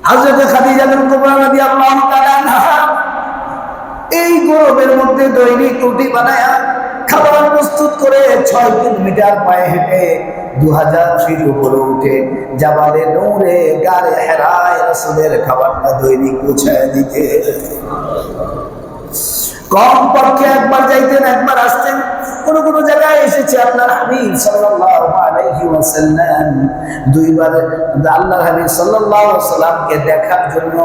হযরত খাদিজা কুবরা রাদিয়াল্লাহু তাআলা আনহা এই গরমের মধ্যে দৈনিক রুটি বানায়া খাবার প্রস্তুত করে 6 কিলোমিটার পায়ে হেঁটে 2000 ফিট উপরে উঠে জাবালে নূরে গারে হেরায় রাসূলের খাবারটা দৈনিক পৌঁছায় দিতে। কম পক্ষে একবার যাইতেন, একবার আসতেন। কোন কোন জায়গায় এসেছে আপনার হাবিব সাল্লাল্লাহু আলাইহি ওয়াসাল্লাম দুইবার আল্লাহর হাবিব সাল্লাল্লাহু আলাইহি ওয়াসাল্লামকে দেখার জন্য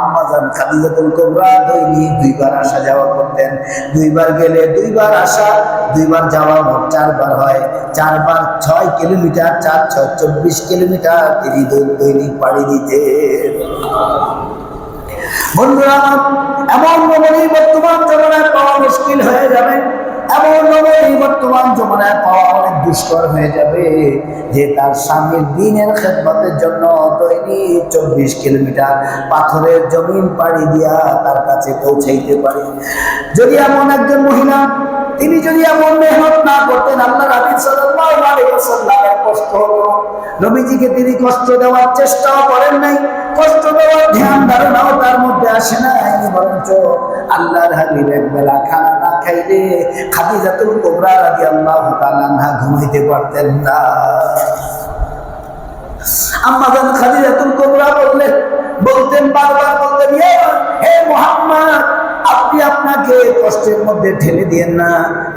আম্মা জান খাদিজাতুল কুবরা দৈনিক দুইবার আসা যাওয়া করতেন। দুইবার গেলে দুইবার আসা, দুইবার যাওয়া, মোট 4 বার হয়। 4 বার 6 কিলোমিটার, 4 6 24 কিলোমিটার তিনি দৈনিক পাড়ি দিতেন। বন্ধুরা, এমন নবী বর্তমান জমানায় পাওয়া মুশকিল হয়ে যাবে, এমন নবী বর্তমান জমানায় পাওয়া অনেক দুষ্কর হয়ে যাবে যে তার স্বামীর দ্বীনের খেদমতের জন্য দৈনিক 24 কিলোমিটার পাথরের জমিন পাড়ি দিয়া তার কাছে পৌঁছাইতে পারে। যদি এমন একজন মহিলা, তিনি যদি এমন মেহনত না করতেন, আল্লাহর হাবিব সাল্লাল্লাহু আলাইহি ওয়াসাল্লামের কষ্ট হতো। নবীজিকে তিনি কষ্ট দেওয়ার চেষ্টাও করেন নাই, কষ্ট দেওয়ার ধ্যান ধারণাও তার মধ্যে আসে নাই। বরঞ্চ আল্লাহর হাবিব একবেলা খানা না খাইলে খাদিজাতুল কুবরা রাদিয়াল্লাহু তাআলা আনহা ঘুমাইতে পারতেন না। আম্মা জান খাদিজাতুল কুবরা বলতেন, বারবার বলতেন, হে মুহাম্মদ, আপনি আপনাকে কষ্টের মধ্যে ঠেলে দিয়েন না,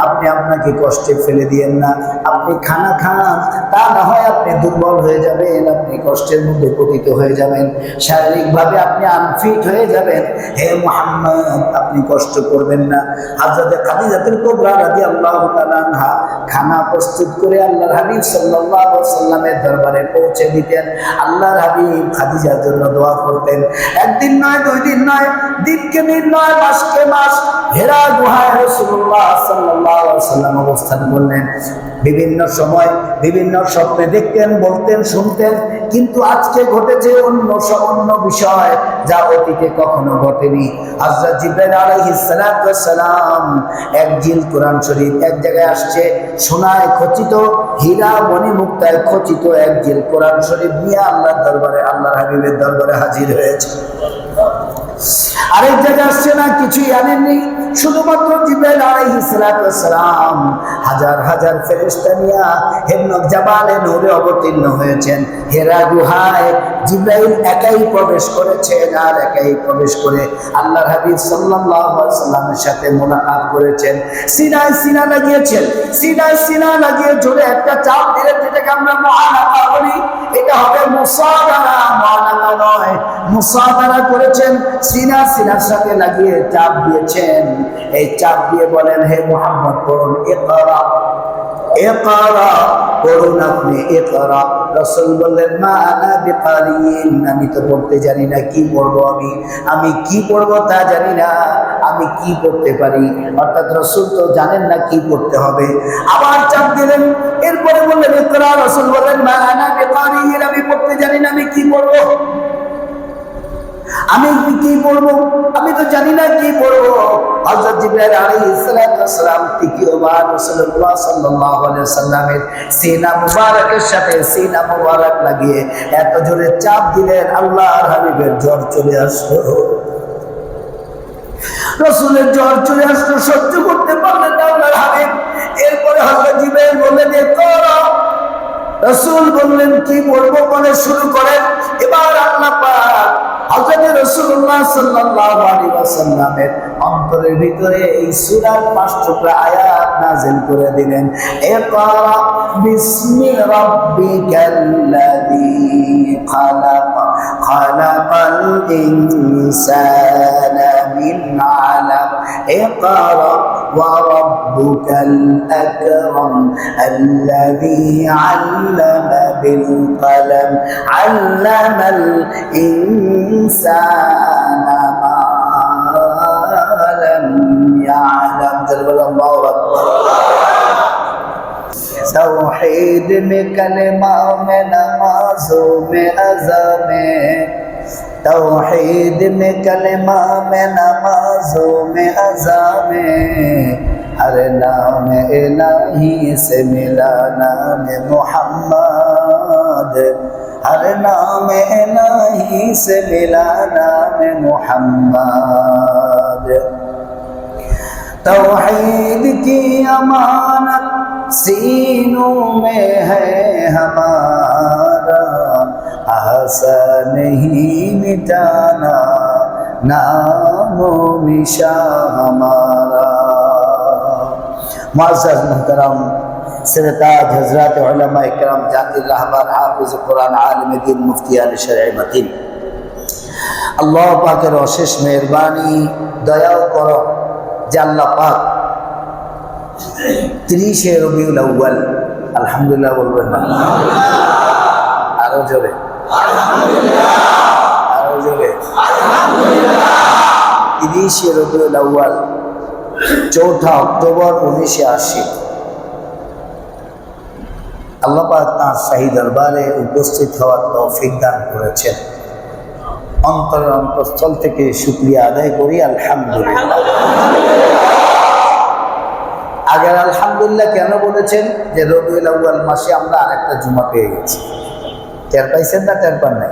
আপনি আপনাকে কষ্টে ফেলে দিয়েন না। আপনি খানা খান, তা না হয় আপনি দুর্বল হয়ে যাবেন, আপনি কষ্টের মধ্যে পতিত হয়ে যাবেন, শারীরিকভাবে আপনি আনফিট হয়ে যাবেন। হে মুহাম্মদ, আপনি কষ্ট করবেন না। হযরত খাদিজাতুল কুবরা রাদিয়াল্লাহু তাআলা আনহা খানা প্রস্তুত করে আল্লাহর হাবিব সাল্লাল্লাহু আলাইহি ওয়াসাল্লামের দরবারে পৌঁছে দিতেন। আল্লাহর হাবিব খাদিজার জন্য দোয়া করতেন। একদিন নয়, 2 দিন নয়, দিনকে দিন নয়, মাসকে মাস হেরা গুহায় রাসূলুল্লাহ সাল্লাল্লাহু আলাইহি ওয়াসাল্লাম অবস্থান করলেন। বিভিন্ন সময় বিভিন্ন স্বপ্নে দেখতেন, বলতেন, শুনতেন, কিন্তু আজকে ঘটেছে অন্য বিষয় যা অতীতে কখনো ঘটেনি। হযরত জিবরাইল আলাইহিস সালাম এক জিল কোরআন শরীফ এক জায়গায় আসছে, সোনায় খচিত, হীরা মণিমুক্তায় খচিত এক জিল কোরআন শরীফ নিয়ে আল্লাহর দরবারে, আল্লাহর হাবিবের দরবারে হাজির হয়েছে। আরেক জায়গায় আসছে না, কিছুই আনেননি, শুধুমাত্র জিবরাইল আলাইহিস সালাম হাজার হাজার ফেরেশতা নিয়ে হেমনক জাবালে নূরে অবতীর্ণ হয়েছেন। হেরা গুহায় জিবরাইল একাই প্রবেশ করেছেন, আর একাই প্রবেশ করে আল্লাহর হাবিব সাল্লাল্লাহু আলাইহি ওয়াসাল্লামের সাথে মুলাকাত করেছেন। সিনায় সিনা লাগিয়েছেন, সিনায় সিনা লাগিয়ে জোরে একটা চাপ দিলে, যেটাকে আমরা মুআনাকা বলি, এটা হবে মুসাদারা, মুআনাকা নয়, মুসাদারা করেছেন। সিনা সিনার সাথে লাগিয়ে চাপ দিয়েছেন। এই চাপ দিয়ে বলেন, হে মুহাম্মদ পড়ুন, ইকরা ইকরা, পড়ুন আপনি, ইকরা। রাসূল বললেন, মা আনা বিকারিন, আমি তো পড়তে জানি না, কি পড়বো আমি কি পড়বো তা জানি না, আমি কি পড়তে পারি। অর্থাৎ রাসূল তো জানেন না কি পড়তে হবে। আবার চাপ দিলেন, এরপরে বললেন ইকরা। রাসূল বললেন, মা আনা বিকারিন, আমি পড়তে জানি না, আমি কি পড়বো, আমি কি পড়বো, আমি তো জানি না কি পড়বো। হযরত জিবরাইল আলাইহিস সালাম তৃতীয়বার রাসূলুল্লাহ সাল্লাল্লাহু আলাইহি ওয়াসাল্লামের সিনা মুবারকের সাথে সিনা মুবারক লাগিয়ে এত জোরে চাপ দিলেন, আল্লাহর হাবিবের জ্বর চলে আসলো। রাসূলের জ্বর চলে আসলো, সহ্য করতে পারলেন না আল্লাহর হাবিব। এরপরে হযরত জিবরাইল বললেন, ইকরা। রাসূল বললেন, কি পড়বো, বলে শুরু করেন। এবার আল্লাহ পাক হযরত রাসূলুল্লাহ সাল্লাল্লাহু আলাইহি ওয়াসাল্লামের অন্তরের ভিতরে এই সূরার 5 টুকরা আয়াত নাযিল করে দিলেন। ইকরা বিসমি রাব্বিকাল্লাযী খালাক, খালাকাল ইনসানা মিন আলাক, ইকরা ওয়া রাব্বুকাল আকরাম আল্লাযী আল্লামা বিল কলম, আল্লামাল ইনসানা মা লাম ইয়ালাম। আল্লাহু আকবার। तौहीद में कलमा में नमाज़ों में अज़ा में, तौहीद में कलमा में नमाज़ों में अज़ा में, हर नाम इलाही से मिला नाम मोहम्मद हर नाम इलाही से मिला नाम मुहम्मद। तौहीद की अमानत सीनों में है हमारा, आशा नहीं मिटाना नामो निशा हमारा। मुअज़्ज़ज़ मुहतरम सरताज हज़रात उलमा इकराम जाकिर रहबर हाफिज कुरान आलिम दीन मुफ्ती आले शरअ मतीन, আল্লাহ পাকের অশেষ মেহেরবানি দয়াও করো যে আল্লাহ পাক 30 রবিউল আউয়াল, আলহামদুলিল্লাহ বলবেন না? আরো জোরে আলহামদুলিল্লাহ, আরো জোরে আলহামদুলিল্লাহ। 30 রবিউল আউয়াল 4 অক্টোবর 1980 আল্লাহ পাক তাঁর শাহী দরবারে উপস্থিত হওয়ার তৌফিক দান করেছেন। অন্তরের অন্তঃস্থল থেকে শুকরিয়া আদায় করি আলহামদুলিল্লাহ। আগের আলহামদুলিল্লাহ কেন বলেছেন? যে রবিউল আউয়াল মাসে আমরা আরেকটা জুমা পেয়ে গেছি। টের পাইছেন না টের পান নাই?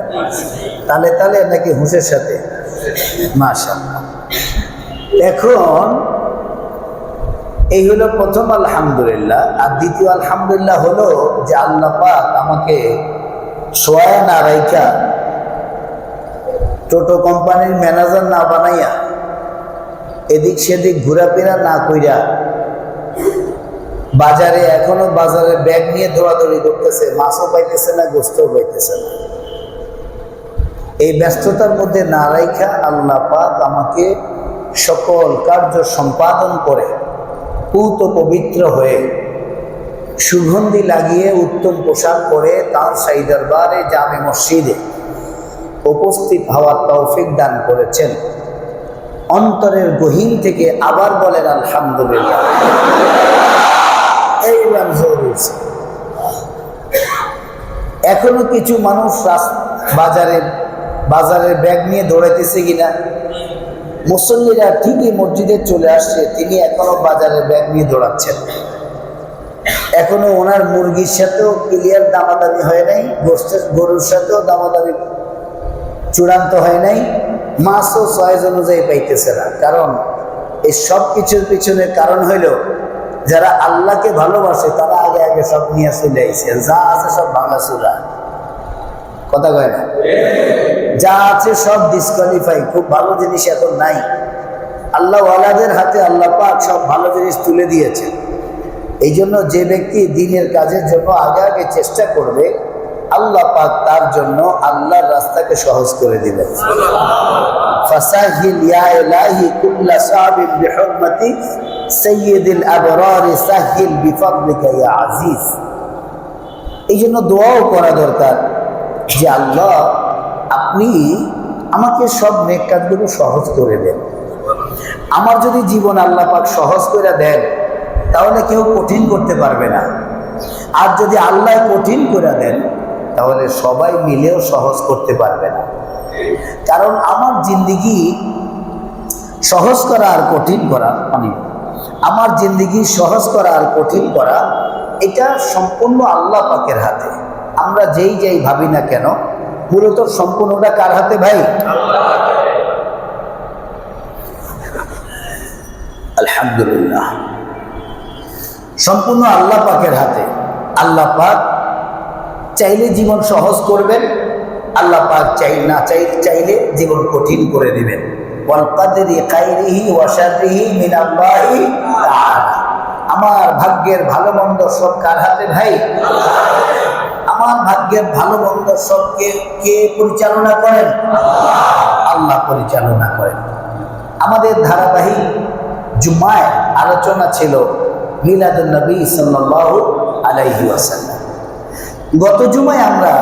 তালে তালে নাকি হুঁশের সাথে? মাশাআল্লাহ। এখন এই হলো প্রথম আলহামদুলিল্লাহ। আর দ্বিতীয় আলহামদুলিল্লাহ হলো যে আল্লাহ পাক আমাকে সোয়া না রাইখা, টোটো কোম্পানির ম্যানেজার না বানাইয়া, এদিক সেদিক ঘোরাফেরা না কইরা, বাজারে এখনো বাজারে ব্যাগ নিয়ে দৌড়াদৌড়ি করতেছে, মাছও পাইতেছে না, গোস্তও পাইতেছে না। এই ব্যস্ততার মধ্যে না রাইখা আল্লাহ পাক আমাকে সকল কার্য সম্পাদন করে পূত পবিত্র হয়ে সুগন্ধি লাগিয়ে উত্তম পোশাক পরে তাঁর শাহী দরবারে জামে মসজিদে উপস্থিত হওয়ার তৌফিক দান করেছেন। অন্তরের গহীন থেকে আবার বলেন আলহামদুলিল্লাহ। এইবার জোর হয়েছে। এখনো কিছু মানুষ বাজারের ব্যাগ নিয়ে দৌড়াইতেছে কিনা? মুসল্লিরা ঠিকই মসজিদে চলে আসছে, তিনি এখনো বাজারের ব্যাগ নিয়ে দৌড়াচ্ছেন। এখনো ওনার মুরগির সাথেও ক্লিয়ার দামাদামি হয় নাই, গরুর সাথেও দামাদামি চূড়ান্ত হয় নাই, মাছও চয়েস অনুযায়ী পাইতেছে না। কারণ এই সব কিছুর পিছনে কারণ হইল যারা আল্লাহকে ভালোবাসে তারা আগে আগে সব নিয়ে চলে আইছে। যা আছে সব ভাঙাচুরা, কথা কয় না? যা আছে সব ডিসকোয়ালিফাই, খুব ভালো জিনিস এখন নাই। আল্লাহ ওয়ালাদের হাতে আল্লাহ পাক সব ভালো জিনিস তুলে দিয়েছেন। এই জন্য যে ব্যক্তি দ্বীনের কাজের জন্য আগে আগে চেষ্টা করবে, আল্লাহ পাক তার জন্য আল্লাহর রাস্তাকে সহজ করে দিবেন। ফাসাহিল ইয়া ইলাহি কুল্লা সাবিন বিহুরমাতি সাইয়্যিদিল আবরার সাহিল বিফadlika ইয়া আজিজ। এই জন্য দোয়াও করা দরকার যে আল্লাহ আপনি আমাকে সব নেক কাজগুলো সহজ করে দেন। আমার যদি জীবন আল্লাহ পাক সহজ করে দেন তাহলে কেউ কঠিন করতে পারবে না। আর যদি আল্লাহ কঠিন করে দেন তাহলে সবাই মিলেও সহজ করতে পারবে না। কারণ আমার জিন্দেগি সহজ করা আর কঠিন করা, আমার জিন্দেগি সহজ করা আর কঠিন করা, এটা সম্পূর্ণ আল্লাহ পাকের হাতে। আমরা যেই ভাবি না কেন, মূলত সম্পূর্ণটা কার হাতে ভাই? আলহামদুলিল্লাহ, সম্পূর্ণ আল্লাহ পাকের হাতে। আল্লাহ পাক চাইলে জীবন সহজ করবেন, আল্লাহ পাক চাইলে জীবন কঠিন করে দিবেন। ওয়াল কাদরি খাইরিহি ওয়া শাররিহি মিনাল্লাহি তাআলা। আমার ভাগ্যের ভালো মন্দ সব কার হাতে ভাই? আমার ভাগ্যের ভালো মন্দ সবকে কে পরিচালনা করেন? আল্লাহ পরিচালনা করেন। আমাদের ধারাবাহিক জুমায় আলোচনা ছিল মিলাদুন নবী সাল্লাল্লাহু আলাইহি ওয়াসাল্লাম। গত জুমায় আমরা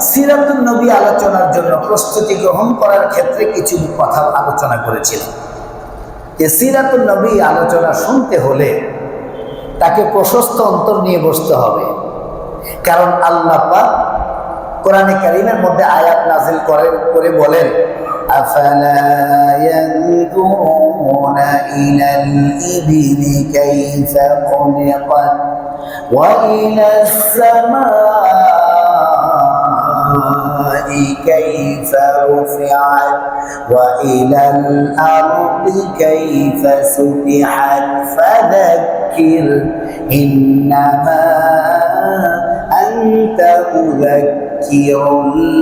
সিরাতুন নবী আলোচনার জন্য প্রস্তুতি গ্রহণ করার ক্ষেত্রে কিছু কথা আলোচনা করেছিলাম। যে সিরাতুন নবী আলোচনা শুনতে হলে তাকে প্রশস্ত অন্তর নিয়ে বসতে হবে। কারণ আল্লাহ পাক কোরআনে কারীমের মধ্যে আয়াত নাযিল করে বলেন, আফালা ইয়ানজুরুনা ইলাল ইবিলি কাইফা খুলিকাত ওয়া ইলাস সামাই كيف رفعت وإلى الأرض كيف سطحت فذكر إنما أنت مذكر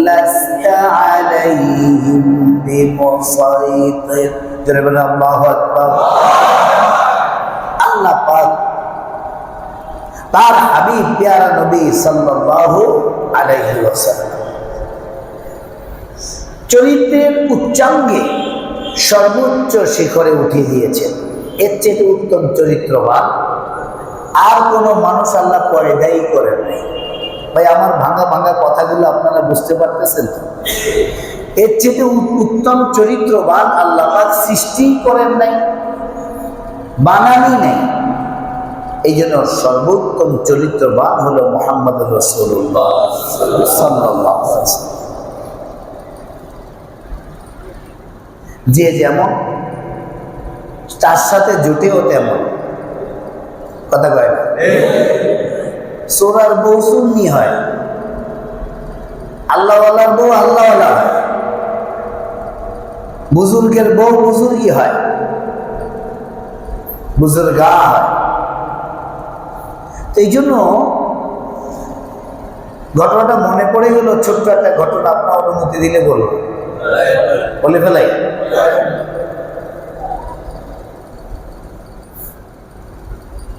لست عليهم بمسيطر جربنا الله أكبر আল্লাহ পাক তার হাবিব প্যারা নবী সাল্লাল্লাহু আলাইহি ওয়াসাল্লাম চরিত্রের উচ্চাঙ্গে সর্বোচ্চ শিখরে উঠিয়ে দিয়েছেন। এর চেয়ে উত্তম চরিত্রবান আর কোনো মানুষ আল্লাহ পয়দাই করেন নাই। ভাই আমার ভাঙা ভাঙা কথাগুলো আপনারা বুঝতে পারতেছেন? এর চেয়ে উত্তম চরিত্রবান আল্লাহ পাক সৃষ্টি করেন নাই, বানানি নেই। এই জন্য সর্বোত্তম চরিত্রবান হলো মুহাম্মদ রাসূলুল্লাহ সাল্লাল্লাহু আলাইহি ওয়াসাল্লাম। যে যেমন তার সাথে জুটেও তেমন, কথা কয় না? সোরার বউ সুন্নি হয়, আল্লাহওয়ালার বউ আল্লাহওয়ালা হয়, বুজুর্গের বউ বুজুর্গি হয়, বুজুর্গা হয়। এই জন্য ঘটনাটা মনে পড়ে গেল, ছোট্ট একটা ঘটনা, আপনার অনুমতি দিলে বলে ফেলাই।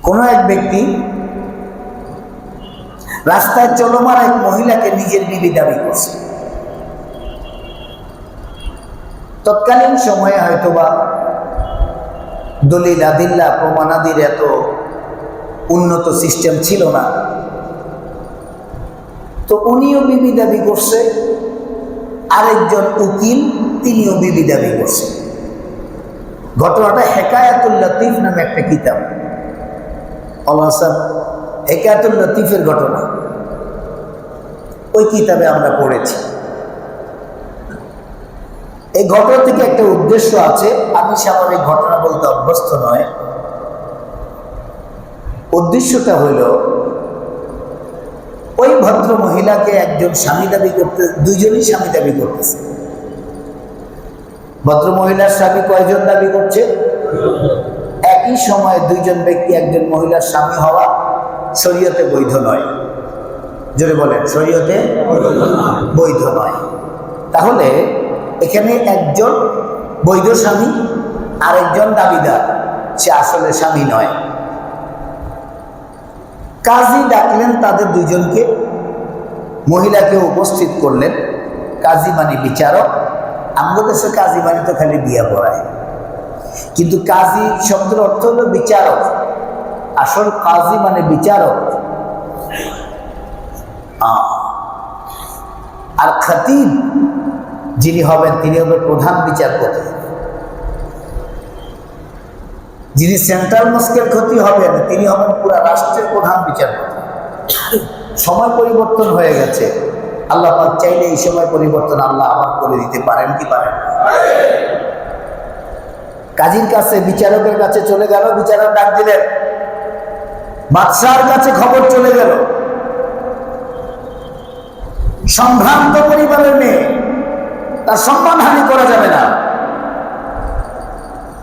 কোন এক ব্যক্তি রাস্তায় চলমান এক মহিলাকে নিজের বিবি দাবি করছে। তৎকালীন সময়ে হয়তোবা দলিল আদিল্লা প্রমাণাদির এত উন্নত সিস্টেম ছিল না, তো উনিও বিবি দাবি করছে, আরেকজন উকিল তিনিও বিবি দাবি করছে। ঘটনাটা হেকায়াতুল লতিফ নামে একটা কিতাব, আল্লাহ সাহেব হেকায়াতুল লতিফের ঘটনা, ওই কিতাবে আমরা পড়েছি। এই ঘটনা থেকে একটা উদ্দেশ্য আছে, আমি স্বাভাবিক ঘটনা বলতে অভ্যস্ত নয়। উদ্দেশ্যটা হইল ওই ভদ্র মহিলাকে একজন স্বামী দাবি করতে, দুইজনই স্বামী দাবি করতেছে। ভদ্র মহিলার স্বামী কয়জন দাবি করছে? একই সময়ে দুইজন ব্যক্তি একজন মহিলার স্বামী হওয়া শরীয়তে বৈধ নয়। জোরে বলেন, শরীয়তে বৈধ নয়। তাহলে এখানে একজন বৈধ স্বামী আর একজন দাবিদার, সে আসলে স্বামী নয়। কাজী ডাকলেন তাদের দুইজনকে, মহিলাকে উপস্থিত করলেন। কাজী মানে বিচারক, আমাদের দেশে কাজী মানে তো খালি বিয়া পড়ায়, কিন্তু কাজী শব্দের অর্থ হলো বিচারক। আসল কাজী মানে বিচারক। আর খতিব যিনি হবেন তিনি হবেন প্রধান বিচারপতি। যিনি সেন্ট্রাল মস্কের ক্ষতি হবেন তিনি হবেন পুরা রাষ্ট্রের প্রধান বিচারপতি। সময় পরিবর্তন হয়ে গেছে, আল্লাহ পাক চাইলে এই সময় পরিবর্তন আল্লাহ আবার করে দিতে পারেন কি পারেন? কাজীর কাছে, বিচারকের কাছে চলে গেল, বিচারক ডাক দিলেন। বাদশার কাছে খবর চলে গেল, সম্ভ্রান্ত পরিবারের মেয়ে, তার সম্মানহানি করা যাবে না।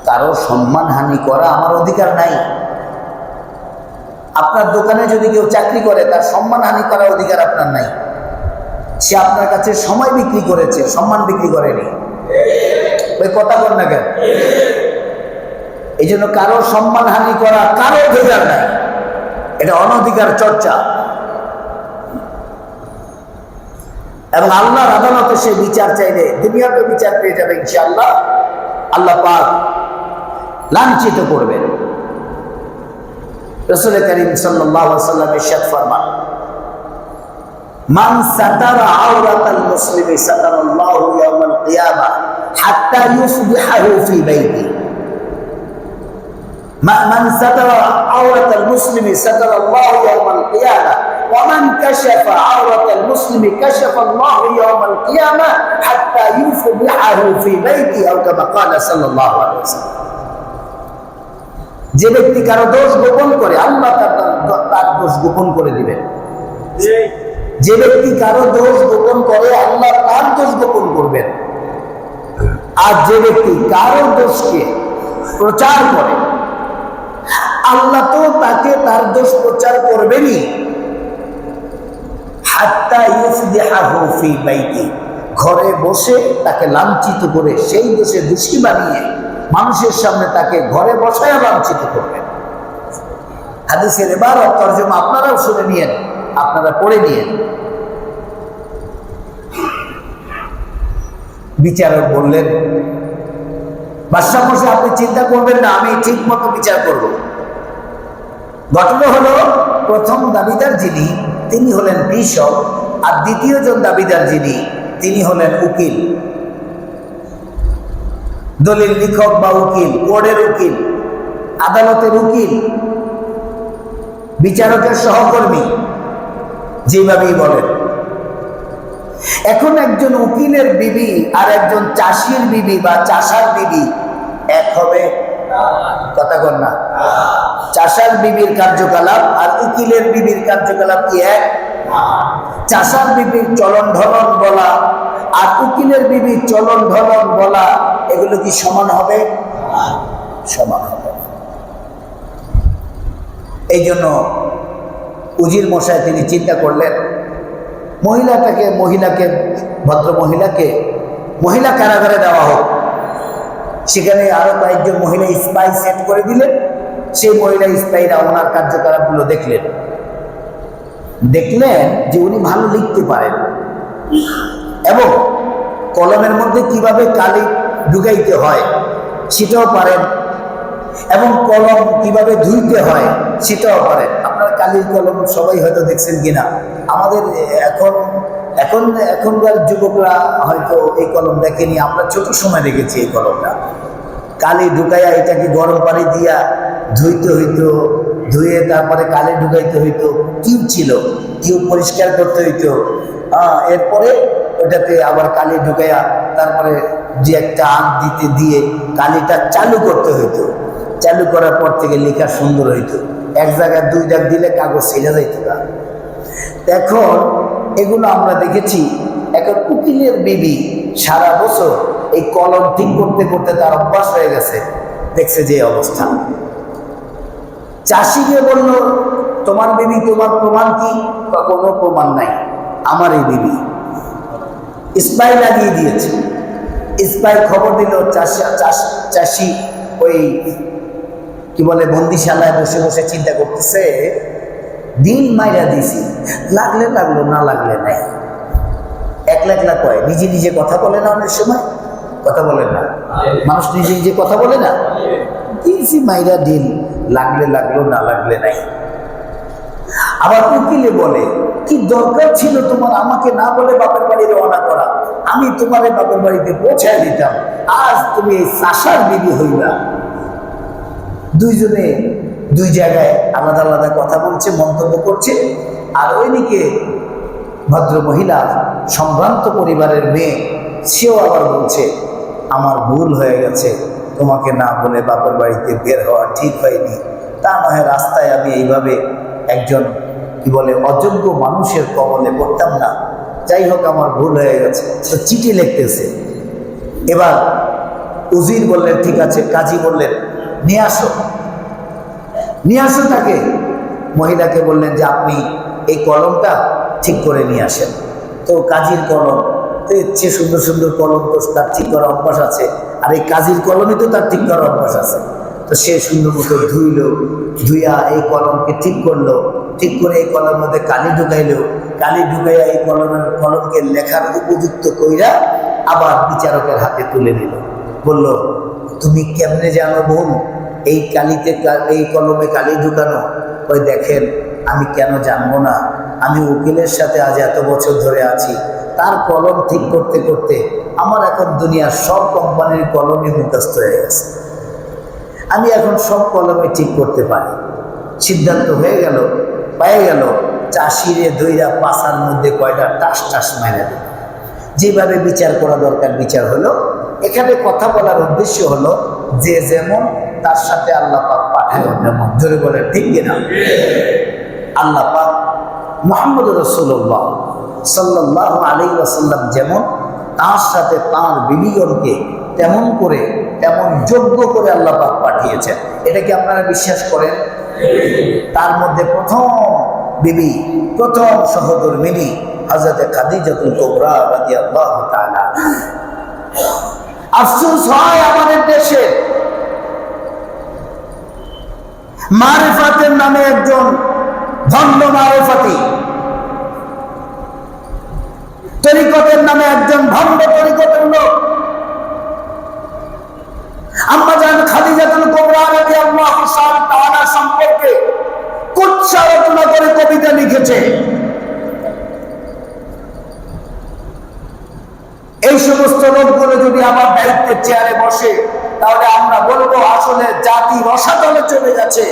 কারো সম্মানহানি করা আমার অধিকার নাই। আপনার দোকানে যদি কেউ চাকরি করে, তার সম্মানহানি করার অধিকার আপনার নাই। সে আপনার কাছে সময় বিক্রি করেছে, সম্মান বিক্রি করেনি। ওই কথা বল না কেন? এই জন্য কারো সম্মানহানি করা কারো অধিকার নাই, এটা অনধিকার চর্চা। এবং আল্লাহর আদালতে সে বিচার চাইলে দুনিয়াতে বিচার পেয়ে যাবে ইনশাআল্লাহ। আল্লাহ পাক লাঞ্ছিত করবেন। রাসূল করিম সাল্লাল্লাহু আলাইহি ওয়াসাল্লাম ইরশাদ ফরমান, মান সাতারা আওরাতাল মুসলিমি সাতারাল্লাহু ইয়াওমাল কিয়ামা হাত্তা ইউসবিহাহু ফি বাইতি। মান সাতারা আওরাতাল মুসলিমি সাতারাল্লাহু ইয়াওমাল কিয়ামা ওয়া মান কাশাফা আওরাতাল মুসলিমি কাশাফাল্লাহু ইয়াওমাল কিয়ামা হাত্তা ইউসবিহাহু ফি বাইতি, আও কামা ক্বালা সাল্লাল্লাহু আলাইহি ওয়াসাল্লাম। যে ব্যক্তি কারো দোষ গোপন করে, আল্লাহ তার দোষ গোপন করে দিবেন। যে ব্যক্তি কারো দোষ গোপন করে আল্লাহ তার দোষ গোপন করবেন, আর যে ব্যক্তি কারো দোষকে প্রচার করে আল্লাহ তো তাকে তার দোষ প্রচার করবেনই। হাত্তা ইউফদিহাহু ফি বাইতি, ঘরে বসে তাকে লাঞ্ছিত করে সেই দোষে দোষী বানিয়ে মানুষের সামনে তাকে ঘরে বসায় লাঞ্ছিত করবেন। হাদিসের ইবারত তরজমা আপনারাও শুনে নিয়েন, আপনারা পড়ে নিয়েন। বিচারক বললেন, বাদশাহ মশাই আপনি চিন্তা করবেন না, আমি ঠিক মতো বিচার করব। ঘটনা হলো, প্রথম দাবিদার যিনি তিনি হলেন কৃষক, আর দ্বিতীয় জন দাবিদার যিনি তিনি হলেন উকিল, দলিল লিখক বা উকিল, কোর্টের উকিল, আদালতের উকিল, বিচারকের সহকর্মী, যেভাবেই বলেন। এখন একজন উকিলের বিবি আর একজন চাষির বিবি বা চাষার বিবি এক হবে? কথা কন না। চাষার বিবির কার্যকলাপ আর উকিলের বিবির কার্যকলাপ কি এক? চাষার বিবির চলন ঢলন বলা আর উকিলের বিবির চলন ঢলন বলা এগুলো কি সমান হবে? সমান হবে। এই জন্য উজির মশাই তিনি চিন্তা করলেন, ভদ্র মহিলা কারাগারে দেওয়া হোক। সেখানে আরো কয়েকজন মহিলা স্পাই সেট করে দিলেন। সেই মহিলা স্পাইরা ওনার কার্যকলাপগুলো দেখলেন যে উনি ভালো লিখতে পারেন এবং কলমের মধ্যে কিভাবে কালি ঢুকাইতে হয় সেটাও পারেন, এবং কলম কিভাবে ধুইতে হয় সেটাও পারেন। আপনার কালির কলম সবাই হয়তো দেখছেন কিনা, আমাদের এখনকার যুবকরা হয়তো এই কলম দেখেনি, আমরা ছোট সময় দেখেছি এই কলমটা। কালি ঢুকাইয়া এটাকে গরম পানি দিয়া ধুইতে হইতো, ধুয়ে তারপরে কালি ঢুকাইতে হইতো, টিউব ছিল, টিউব পরিষ্কার করতে হইতো, এরপরে ওটাতে আবার কালি ঢুকাইয়া তারপরে যে একটা আঁক দিয়ে কালিটা চালু করতে হইতো। চালু করার পর থেকে লেখা সুন্দর হইতো, এক জায়গায় 2 দাগ দিলে কাগজ ছিঁড়ে যাইত না। এখন এগুলো আমরা দেখেছি। এখন উকিলের বিবি সারা বছর এই কলম ঠিক করতে করতে তার অভ্যাস হয়ে গেছে, দেখছে যে অবস্থা। চাষিকে বলল, তোমার বিবি, তোমার প্রমাণ কি? কোনো প্রমাণ নাই, আমার এই বিবি। স্পাই লাগিয়ে দিয়েছে। স্পাই খবর দিল, চাষি ওই কি বলে বন্দিশালায় বসে বসে চিন্তা করতেছে, দিন মাইরা দিছি, লাগলে লাগলো, না লাগলে নাই। একলা কয়, নিজে নিজে কথা বলে না, অনেক সময় কথা বলে না মানুষ, নিজে নিজে কথা বলে না। দিয়েছি মাইরা দিন, লাগলে লাগলো, না লাগলে নাই। আবার উকিলে বলে, কি দরকার ছিল তোমার আমাকে না বলে বাপের বাড়ি রওনা করা? আমি তোমার বাপের বাড়িতে পৌঁছায় দিতাম, আজ তুমি এই চাষার বিবি হইলা। দুইজনে 2 জায়গায় আলাদা আলাদা কথা বলছে, মন্তব্য করছে। আর ওইদিকে ভদ্র মহিলা, সম্ভ্রান্ত পরিবারের মেয়ে, সেও আবার বলছে, আমার ভুল হয়ে গেছে, তোমাকে না বলে বাপের বাড়িতে বের হওয়া ঠিক হয়নি। তা নয় রাস্তায় আমি এইভাবে একজন কি বলে অযোগ্য মানুষের কবলে পড়তাম না। যাই হোক, আমার ভুল হয়ে গেছে। তো চিঠি লিখতেছে। এবার উজির বললেন, ঠিক আছে। কাজী বললেন, নিয়ে আসো তাকে। মহিলাকে বললেন যে আপনি এই কলমটা ঠিক করে নিয়ে আসেন। তো কাজীর কলম, তো ইচ্ছে সুন্দর সুন্দর কলম তো তার ঠিক করার অভ্যাস আছে, আর এই কাজীর কলমে তো তার ঠিক করার অভ্যাস আছে। তো সে সুন্দর মতো ধুইয়া এই কলমকে ঠিক করলো। ঠিক করে এই কলমের মধ্যে কালি ঢুকাইলো। কালি ঢুকাইয়া এই কলমকে লেখার উপযুক্ত কইরা আবার বিচারকের হাতে তুলে দিল। বলল, তুমি কেমনে জানো বোন এই কলমে কালি ঢুকানো? ওই দেখেন, আমি কেন জানবো না? আমি উকিলের সাথে আজ এত বছর ধরে আছি, তার কলম ঠিক করতে করতে আমার এখন দুনিয়ার সব কোম্পানির কলমই মুখস্থ হয়ে গেছে। আমি এখন সব কলমে ঠিক করতে পারি। সিদ্ধান্ত হয়ে গেল, পেয়ে গেল, চাষিরে দইরা পাশার মধ্যে কয়টা টাস মাইনা দিল। যেভাবে বিচার করা দরকার বিচার হলো। এখানে কথা বলার উদ্দেশ্য হলো, যে যেমন তার সাথে আল্লাহ পাক পাঠায় যেমন। জোরে বলে ঠিক কিনা? আল্লাহ পাক মুহাম্মদ রাসূলুল্লাহ সাল্লাল্লাহু আলাইহি ওয়াসাল্লাম যেমন তার সাথে তার বিবিগণকে তেমন যোগ্য করে আল্লাহ পাক পাঠিয়েছেন। এটা কি আপনারা বিশ্বাস করেন? তার মধ্যে প্রথম সহধর্মিণী হযরতে খাদিজাতুল কুবরা রাদিয়াল্লাহু তাআলা। আফসোস হয় আমাদের দেশে মারিফাতের নামে একজন ভণ্ড মারিফাতি, তরিকতের নামে একজন ভণ্ড তরিকতের লোক আম্মা জান খাদিজাতুল কুবরা রাদিয়াল্লাহু তাআলা সম্পর্কে কুৎসা রচনা করে কবিতা লিখেছে। এই সমস্ত লোকগুলো যদি আমার দায়িত্বের চেয়ারে বসে, তাহলে আমরা বলবো আসলে জাতি রসাতলে চলে গেছে,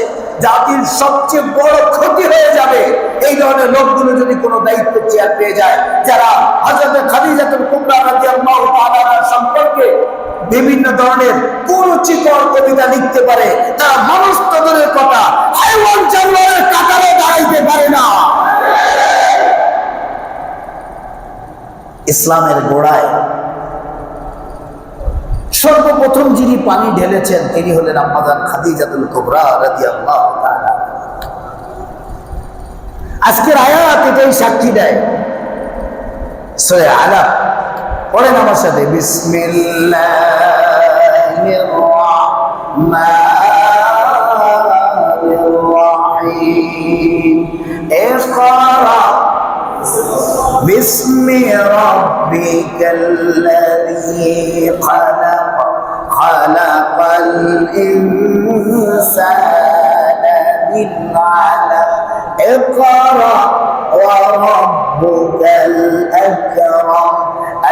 জাতির সবচেয়ে বড় ক্ষতি হয়ে যাবে এই ধরনের লোকগুলো যদি কোনো দায়িত্বের চেয়ার পেয়ে যায়, যারা হযরত খাদিজাতুল কুবরা রাদিয়াল্লাহু তাআলা সম্পর্কে বিভিন্ন ধরনের কুরুচিকর কবিতা লিখতে পারে। তারা মানুষ তো দূরের কথা, হাইওয়ান জানোয়ারের কাতারে দাঁড়াইতে পারে না। ইসলামের গোড়ায় সর্বপ্রথম যিনি পানি ঢেলেছেন তিনি হলেন আম্মা জান খাদিজাতুল কুবরা রাদিয়াল্লাহু তাআলা। আজকের আয়াত এটাই সাক্ষী দেয়। সূরা আলাক পড়েন আমার সাথে, বিসমিল্লাহির রাহমানির রাহিম। ইকরা বিসমি রাব্বিকাল্লাযী খালাক খালাকাল ইনসানা মিন আলাক। ইকরা ওয়া রাব্বুকাল আকরাম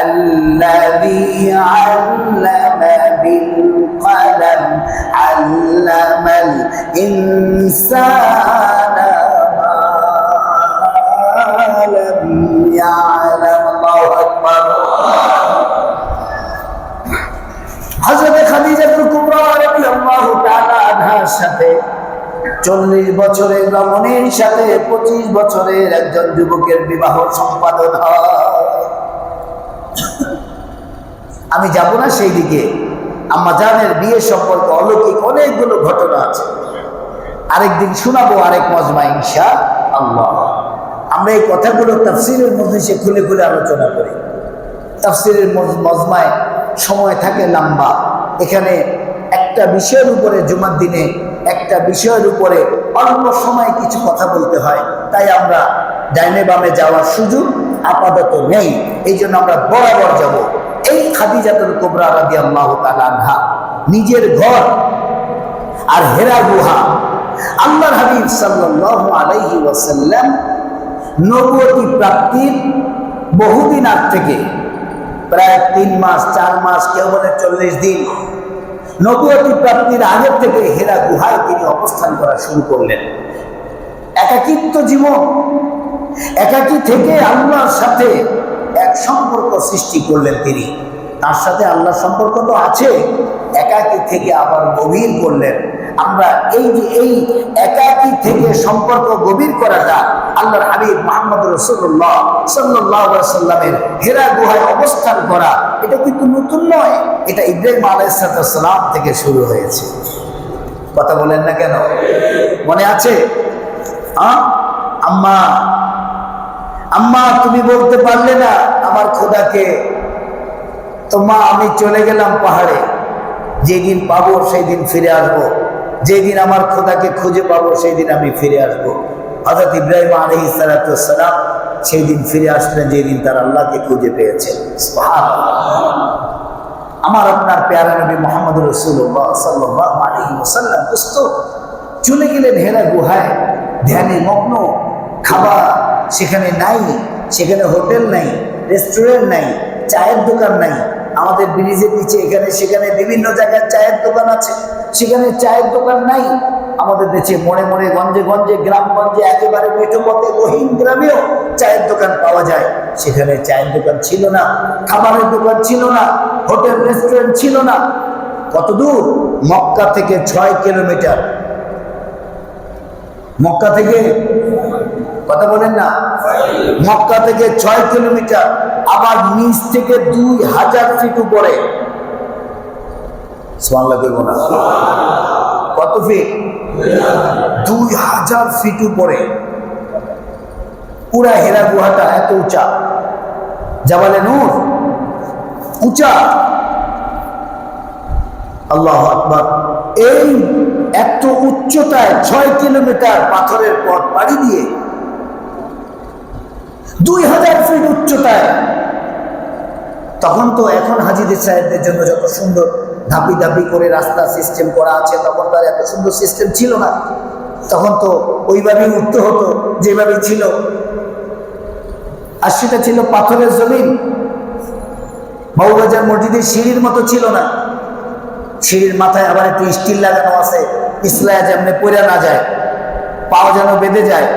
الذي علم بالقلم علم الإنسان ما لم يعلم। الله أكبر। হযরত খাদিজাতুল কুবরা রাদিয়াল্লাহু তাআলা আনহার সাথে 40 বছরের রমণীর সাথে 25 বছরের একজন যুবকের বিবাহ সম্পাদন হয়। আমি যাব না সেই দিকে। আম্মা জানের বিয়ে সম্পর্কে অলৌকিক অনেকগুলো ঘটনা আছে, আরেকদিন শোনাবো আরেক মজমা ইনশাআল্লাহ। আমরা এই কথাগুলো তাফসীরের মধ্যে খুলে খুলে আলোচনা করি। তাফসীরের মজমায় সময় থাকে লম্বা। এখানে একটা বিষয়ের উপরে জুমার দিনে একটা বিষয়ের উপরে অল্প সময় কিছু কথা বলতে হয়, তাই আমরা ডাইনে বামে যাওয়ার সুযোগ আপাতত নেই। এই জন্য আমরা বরাবর যাব। এই খাদিজাতুল কুবরা রাদিয়াল্লাহু তাআলা আনহা নিজের ঘর আর হেরা গুহা, আল্লাহর হাবিব সাল্লাল্লাহু আলাইহি ওয়াসাল্লাম নবুয়তি প্রাপ্তির বহুদিন আগ থেকে, প্রায় 3 মাস 4 মাস, কেউ বলে 40 দিন, নবুয়তি প্রাপ্তির আগের থেকে হেরা গুহায় তিনি অবস্থান করা শুরু করলেন। একাকিত্ব জীবন, একাকী থেকে আল্লাহর সাথে এক সম্পর্ক সৃষ্টি করলেন তিনি। তার সাথে আল্লাহর সম্পর্ক তো আছে, একাকী থেকে আবার গভীর করলেন। আমরা এই যে এই একাকী থেকে সম্পর্ক গভীর করাটা, আল্লাহর হাবিব মুহাম্মদ রাসূলুল্লাহ সাল্লাল্লাহু আলাইহি ওয়াসাল্লামের হেরা গুহায় অবস্থান করা, এটা কিন্তু নতুন নয়। এটা ইব্রাহিম আলাইহিস সালাম থেকে শুরু হয়েছে। কথা বলেন না কেন? মনে আছে? আম্মা আম্মা তুমি বলতে পারলে না আমার খোদাকে? তো মা, আমি চলে গেলাম পাহাড়ে, যেদিন পাবো সেই দিন ফিরে আসবো, যেদিন আমার খোদাকে খুঁজে পাবো সেই দিন আমি ফিরে আসবো। হযরত ইব্রাহিম আলাইহিস সালাম সেই দিন ফিরে আসলেন যেদিন তার আল্লাহকে খুঁজে পেয়েছেন। সুবহানাল্লাহ। আমার আপনার প্যারা নবী মুহাম্মদ রাসূলুল্লাহ সাল্লাল্লাহু আলাইহি ওয়াসাল্লাম চলে গেলেন হেরা গুহায়, ধ্যানে মগ্ন। খাবার সেখানে নাই, সেখানে হোটেল নাই, রেস্টুরেন্ট নাই, চায়ের দোকান নাই। আমাদের ব্রিজের নিচে এখানে সেখানে বিভিন্ন জায়গায় চায়ের দোকান আছে, সেখানে চায়ের দোকান নাই। আমাদের দেশে মোড়ে মোড়ে, গঞ্জে গঞ্জে, গ্রামগঞ্জে, একেবারে মেঠো পথে রহিম গ্রামেও চায়ের দোকান পাওয়া যায়। সেখানে চায়ের দোকান ছিল না, খাবারের দোকান ছিল না, হোটেল রেস্টুরেন্ট ছিল না। কত দূর? মক্কা থেকে 6 কিলোমিটার। মক্কা থেকে কথা বলেন না? মক্কা থেকে 6 কিলোমিটার, আবার নিচ থেকে 2000 ফিট উপরে। সুবহানাল্লাহ কইবো না? কত ফিট? 2000 ফিট উপরে। পুরা হেরা গুহাটা এত উঁচা, জাবালে নূর উঁচা। আল্লাহু আকবার। এই এত উচ্চতায় 6 কিলোমিটার পাথরের পথ পাড়ি দিয়ে 2000 ফিট উচ্চতায়। তখন তো এখন হাজিদের সাহেবদের জন্য যত সুন্দর ধাপি ধাপি করে রাস্তা সিস্টেম করা আছে, তখন তার এত সুন্দর সিস্টেম ছিল না। তখন তো ওইভাবেই উঠতে হতো যেভাবে ছিল, আর সেটা ছিল পাথরের জমিন। মৌবাজার মসজিদের সিঁড়ির মতো ছিল না। সিঁড়ির মাথায় আবার একটু স্টিল লাগানো আছে, পিছলায় যেমনি পড়ে না যায়, পাও যেন বেঁধে যায়।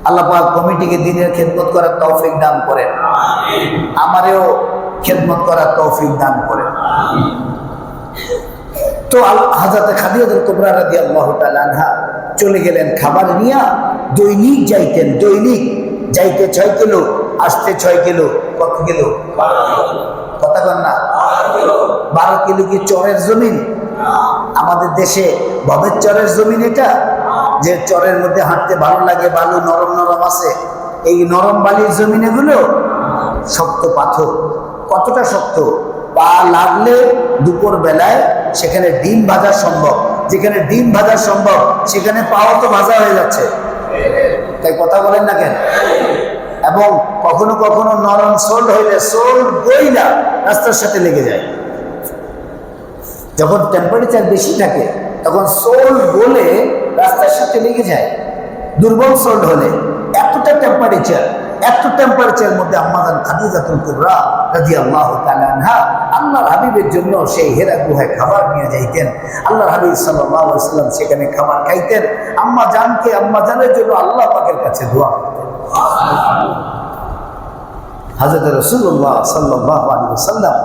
আল্লাহ পাক কমিটিকে দিনের খেদমত করার তৌফিক দান করেন, আমারেও খেদমত করার তৌফিক দান করেন। তো হযরত খাদিজাতুল কুবরা রাদিয়াল্লাহু তাআলা আনহা চলে গেলেন খাবার নিয়ে। দৈনিক যাইতেন, দৈনিক যাইতে 6 কিলো, আসতে 6 কিলো। কত কিলো? কথা কন না? 12 কিলো। কি চরের জমিন? আমাদের দেশে ভবের চরের জমিন এটা, যে চরের মধ্যে হাঁটতে ভালো লাগে, বালু নরম নরম আছে। এই নরম বালির জমিন এগুলো শক্ত পাথর। কতটা শক্ত? পা লাগলে দুপুর বেলায় সেখানে ডিম ভাজা সম্ভব। যেখানে ডিম ভাজা সম্ভব সেখানে পাও তো ভাজা হয়ে যাচ্ছে। তাই কথা বলেন না কেন? এবং কখনো কখনো নরম সোল হইলে সোল গইলা রাস্তার সাথে লেগে যায়। যখন টেম্পারেচার বেশি থাকে তখন সোল গলে রাস্তার সাথে লেগে যায়। দুর্বল সোল হলে এতটা টেম্পারেচার মধ্যে আম্মাজান খাদিজাতুল কুবরা রাদিয়াল্লাহু তাআলা আনহা আল্লাহর হাবিবের জন্য সেই হেরা গুহায় খাবার নিয়ে যাইতেন। আল্লাহর হাবিব সাল্লাল্লাহু আলাইহি ওয়াসাল্লাম সেখানে খাবার খাইতেন। আম্মা জানের জন্য আল্লাহ পাকের কাছে দোয়া করতেন। হযরত রাসূলুল্লাহ সাল্লাল্লাহু আলাইহি ওয়াসাল্লাম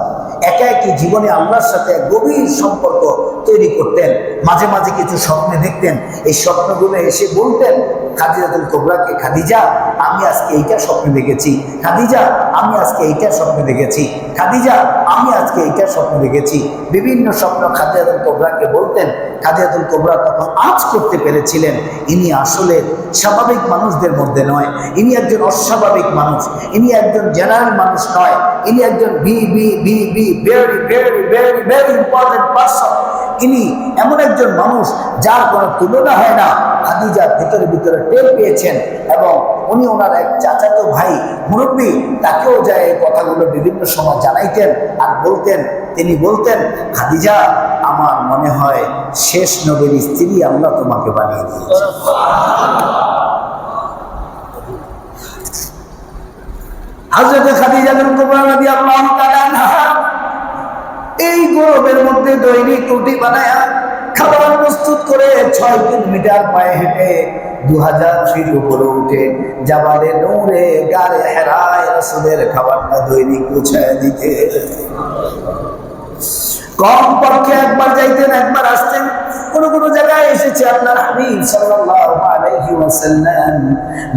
একা একই জীবনে আল্লাহর সাথে গভীর সম্পর্ক তৈরি করতেন। মাঝে মাঝে কিছু স্বপ্নে দেখতেন। এই স্বপ্নগুলো এসে বলতেন খাদিজাতুল কুবরাকে, খাদিজা আমি আজকে এইটা স্বপ্নে দেখেছি, খাদিজা আমি আজকে এইটা স্বপ্নে দেখেছি, খাদিজা আমি আজকে এইটা স্বপ্নে দেখেছি। বিভিন্ন স্বপ্ন খাদিজাতুল কুবরাকে বলতেন। খাদিজাতুল কুবরা তখন আজ করতে পেরেছিলেন ইনি আসলে স্বাভাবিক মানুষদের মধ্যে নয়, ইনি একজন অস্বাভাবিক মানুষ, ইনি একজন জেনারেল মানুষ নয়, ইনি একজন very very very very important person. ইনি এমন একজন মানুষ যার কোনো তুলনা হয় না। খাদিজা ভিতরে ভিতরে টের পেয়েছেন এবং উনি ওনার এক চাচাতো ভাই মুরব্বী, তাকেও যায় এই কথাগুলো বিভিন্ন সময় জানাইতেন আর বলতেন। তিনি বলতেন, খাদিজা আমার মনে হয় শেষ নবীর স্ত্রী আল্লাহ তোমাকে বানিয়ে দিয়েছে। হযরত খাদিজাতুল কুবরা রাদিয়াল্লাহু তাআলা আনহা এই গরমের মধ্যে দৈনিক রুটি বানায়া খাবার প্রস্তুত করে 6 কিলোমিটার পায়ে হেঁটে 2000 ফিট উপরে উঠে জাবালে নূরে গারে হেরায় রাসূলের খাবারটা দৈনিক পৌঁছায় দিতে। কম পক্ষে একবার যাইতেন, একবার আসতেন। কোন কোন জায়গায় এসেছে আপনার হাবিব সাল্লাল্লাহু আলাইহি ওয়াসাল্লাম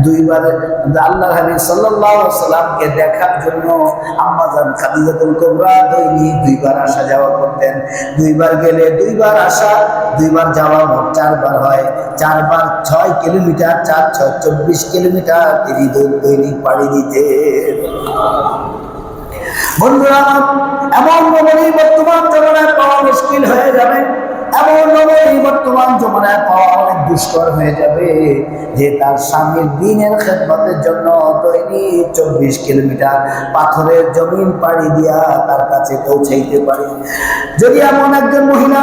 দুইবার আল্লাহর হাবিব সাল্লাল্লাহু আলাইহি ওয়াসাল্লামকে দেখার জন্য আম্মাজান খাদিজাতুল কুবরা দৈনিক 2বার আসা যাওয়া করতেন। 2বার গেলে 2বার আসা, 2বার যাওয়া, মোট 4বার হয়। 4বার 6 কিলোমিটার, 4 6 24 কিলোমিটার তিনি দৈনিক পাড়ি দিতেন। বন্ধুরা, এমন নবী বর্তমান জমানায় পাওয়া মুশকিল হয়ে যাবে, এমন নবী বর্তমান জমানায় পাওয়া অনেক দুষ্কর হয়ে যাবে যে তার স্বামীর দ্বীনের খেদমতের জন্য দৈনিক 24 কিলোমিটার পাথরের জমিন পাড়ি দিয়া তার কাছে পৌঁছাইতে পারে। যদি এমন একজন মহিলা,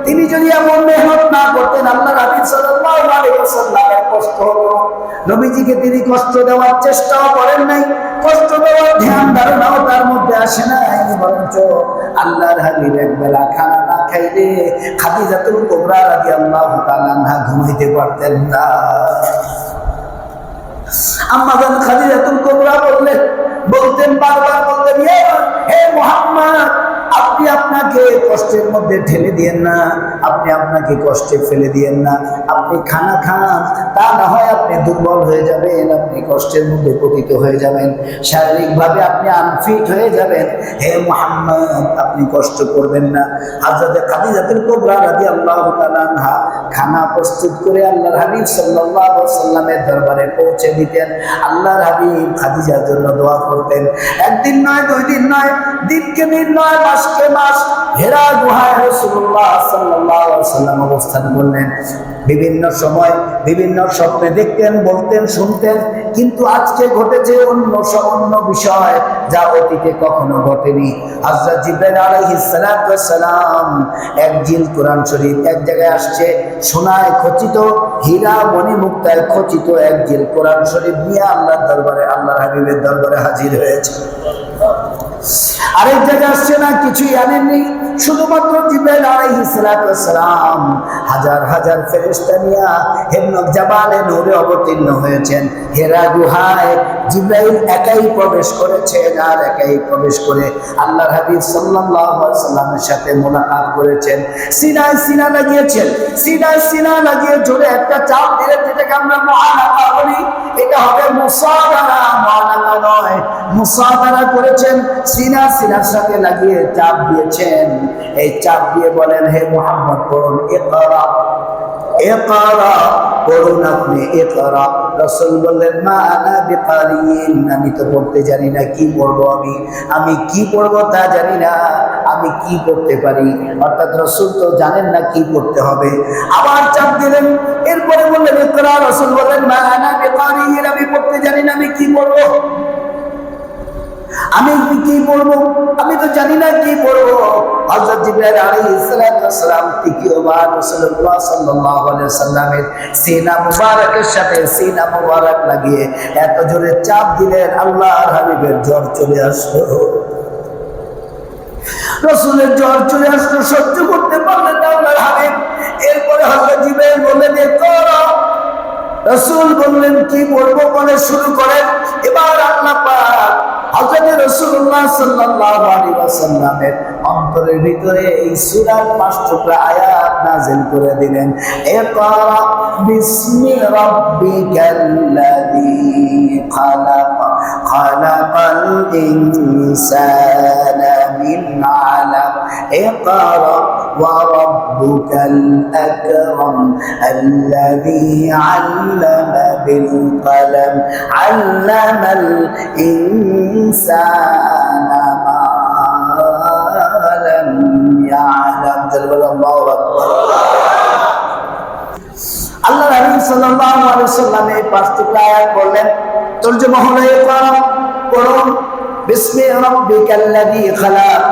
তিনি যদি এমন মেহনত না করতেন, আল্লাহর হাবিব সাল্লাল্লাহু আলাইহি ওয়াসাল্লামের কষ্ট হতো। নবীজিকে তিনি কষ্ট দেওয়ার চেষ্টাও করেন নাই, কষ্ট দেওয়ার ধ্যান ধারণাও তার মধ্যে আসে না। বরঞ্চ আল্লাহর হাবিব একবেলা খানা না খাইলে খাদিজাতুল কুবরা রাদিয়াল্লাহু তাআলা আনহা ঘুমাইতে পারতেন না। আম্মাজান খাদিজাতুল কুবরা বলতেন, বারবার বলতেন, হে মুহাম্মদ, আপনি আপনাকে আপনাকে কষ্টের মধ্যে ঠেলে দিয়েন না, আপনি আপনাকে কষ্টে ফেলে দিয়েন না। আপনি খানা খান, তা না হয় আপনি দুর্বল হয়ে যাবেন, আপনি কষ্টের মধ্যে পতিত হয়ে যাবেন, শারীরিকভাবে আপনি আনফিট হয়ে যাবেন। হে মুহাম্মদ, আপনি কষ্ট করবেন না। হযরত খাদিজাতুল কুবরা রাদিয়াল্লাহু তাআলা আনহা খানা প্রস্তুত করে আল্লাহর হাবিব সাল্লাল্লাহু আলাইহি ওয়াসাল্লামের দরবারে পৌঁছে দিতেন। আল্লাহর হাবিব খাদিজার জন্য দোয়া করতেন। একদিন নয়, দুই দিন নয়, দিনকে দিন নয়, মাসকে মাস হেরা গুহায় রাসূলুল্লাহ সাল্লাল্লাহু আলাইহি ওয়াসাল্লাম অবস্থান করলেন। বিভিন্ন সময় বিভিন্ন স্বপ্নে দেখতেন, বলতেন, শুনতেন, কিন্তু আজকে ঘটেছে অন্য বিষয় যা অতীতে কখনো ঘটেনি। হযরত জিবরাইল আলাইহিস সালাম এক জিল কোরআন শরীফ এক জায়গায় আসছে, সোনায় খচিত, হীরা মণিমুক্তায় খচিত এক জিল কোরআন শরীফ নিয়ে আল্লাহর দরবারে, আল্লাহর হাবিবের দরবারে হাজির হয়েছে। আরেক জায়গায় আসছে না, কিছুই আনেননি, শুধুমাত্র জিবরাইল আলাইহিস সালাম হাজার হাজার ফেরেশতা নিয়ে হেমনক জাবালে নূরে অবতীর্ণ হয়েছেন। হেরা গুহায় জিবরাইল একাই প্রবেশ করেছেন, আর একাই প্রবেশ করে আল্লাহর হাবিব সাল্লাল্লাহু আলাইহি ওয়াসাল্লামের সাথে মোলাকাত করেছেন। সিনায় সিনা লাগিয়েছেন, সিনায় সিনা লাগিয়ে জোরে একটা চাপ দিলেন, যেটাকে আমরা মুআনাকা বলি। এটা হবে মুসাদারা, মুআনাকা নয়, মুসাদারা করেছেন। সিনা সিনার সাথে লাগিয়ে চাপ দিয়েছেন। এই চাপ দিয়ে বলেন, হে মুহাম্মদ পড়ুন, ইকরা ইকরা, পড়ুন আপনি, ইকরা। রাসূল বললেন, মা আনা বিকারিন, আমি তো পড়তে জানি না, কি পড়বো আমি কি পড়বো তা জানি না, আমি কি পড়তে পারি। অর্থাৎ রাসূল তো জানেন না কি পড়তে হবে। আবার চাপ দিলেন, এরপরে বললেন ইকরা। রাসূল বললেন, মা আনা বিকারিন, আমি পড়তে জানি না, আমি কি পড়বো, আমি কি পড়বো, আমি তো জানি না কি পড়বো। হযরত জিবরাইল আলাইহিস সালাম তৃতীয়বার রাসূলুল্লাহ সাল্লাল্লাহু আলাইহি ওয়াসাল্লামের সিনা মুবারকের সাথে সিনা মুবারক লাগিয়ে এত জোরে চাপ দিলেন, আল্লাহর হাবিবের জ্বর চলে আসলো। রাসূলের জ্বর চলে আসলো, সহ্য করতে পারলেন না আল্লাহর হাবিব। এরপরে হযরত জিবরাইল বললেন, ইকরা। রাসূল বললেন, কি পড়বো, বলে শুরু করেন। এবার আল্লাহ পাক হযরত রাসূলুল্লাহ সাল্লাল্লাহু আলাইহি ওয়াসাল্লামের অন্তরের ভিতরে এই সূরার 5 টুকরা আয়াত নাযিল করে দিলেন। ইকরা বিসমি রাব্বিকাল্লাযী খালাক, খালাকাল ইনসানা মিন আলাক, ইকরা ওয়া রাব্বুকাল আকরাম আল্লাযী আল্লামা বিল কলম, আল্লামাল ইনসানা মা লাম ইয়ালাম। আল্লাহু আকবার। আল্লাহ রাসূল সাল্লাল্লাহু আলাইহি ওয়াসাল্লাম এই 5 টুকরা আয়াত বললেন, তরজমা হলো, ইকরা, পড়ুন, বিসমি রাব্বিকাল্লাযী খালাক,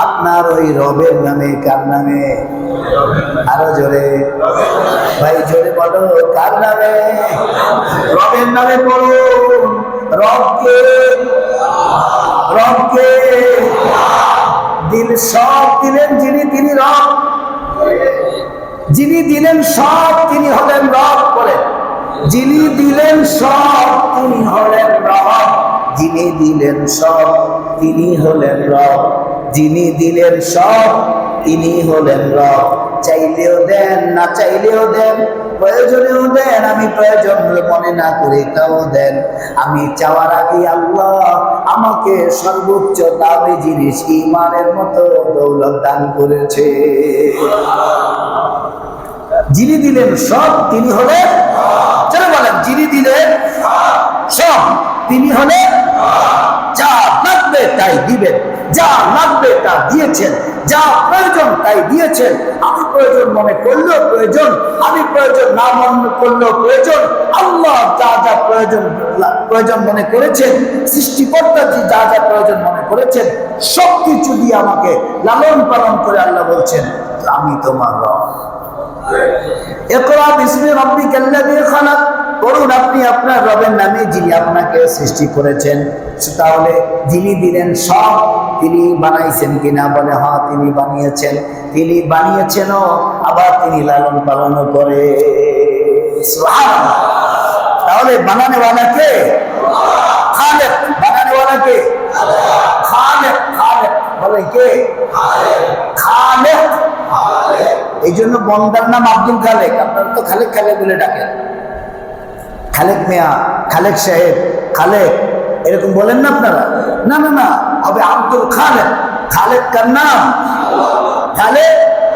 আপনার ওই রবের নামে। কার নামে? আরো জোরে ভাই, জোরে বলো, কার নামে? রবের নামে পড়ুন। রবকে, রবকে দিল সব দিলেন যিনি, তিনি রব। যিনি দিলেন সব, তিনি হলেন রব। বলেন, যিনি দিলেন সব, তিনি হলেন রব। যিনি দিলেন সব, তিনি হলেন রব। যিনি দিলেন সব, তিনি হলেন রব। চাইলেও দেন, না চাইলেও দেন, প্রয়োজনেও দেন, আমি প্রয়োজন মনে না করে তাও দেন। আমি চাওয়ার আগে আল্লাহ আমাকে সর্বোচ্চ দামি জিনিস ঈমানের মতো দৌলত দান করেছে। যিনি দিলেন সব, তিনি হলেন, চলো বলেন, যিনি দিলেন সব, তিনি হলেন, যা লাগবে তাই দিবেন, যা লাগবে তা দিয়েছেন, যা প্রয়োজন তাই দিয়েছেন। আমি প্রয়োজন মনে করলেও প্রয়োজন, আমি প্রয়োজন না মনে করলেও প্রয়োজন। আল্লাহ যা যা প্রয়োজন মনে করেছেন, সৃষ্টিকর্তা যা যা প্রয়োজন মনে করেছেন, সবকিছু দিয়ে আমাকে লালন পালন করে আল্লাহ বলছেন, আমি তোমার রব। ইকরা বিসমি রাব্বিকাল্লাযী খালাক, পড়ুন আপনি আপনার রবের নামে, যিনি আপনাকে সৃষ্টি করেছেন। তাহলে যিনি দিলেন সব, তিনি বানাইছেন কিনা? বলে হ্যাঁ, তিনি বানিয়েছেন। তিনি বানিয়েছেনও, আবার তিনি লালন পালনও করে। সুবহানাল্লাহ। তাহলে বানানেওয়ালা কে? খালেক। বানানেওয়ালা কে? খালেক। খালেক। বলে কে? খালেক। এই জন্য বন্দার নাম আব্দুল খালেক, আপনারা তো খালেক খালেক বলে ডাকেন। খালেক মিয়া, খালেক সাহেব, খালেক এরকম বলেন না আপনারা? না না না, হবে আব্দুল খালেক। খালেক কার নাম? খালেক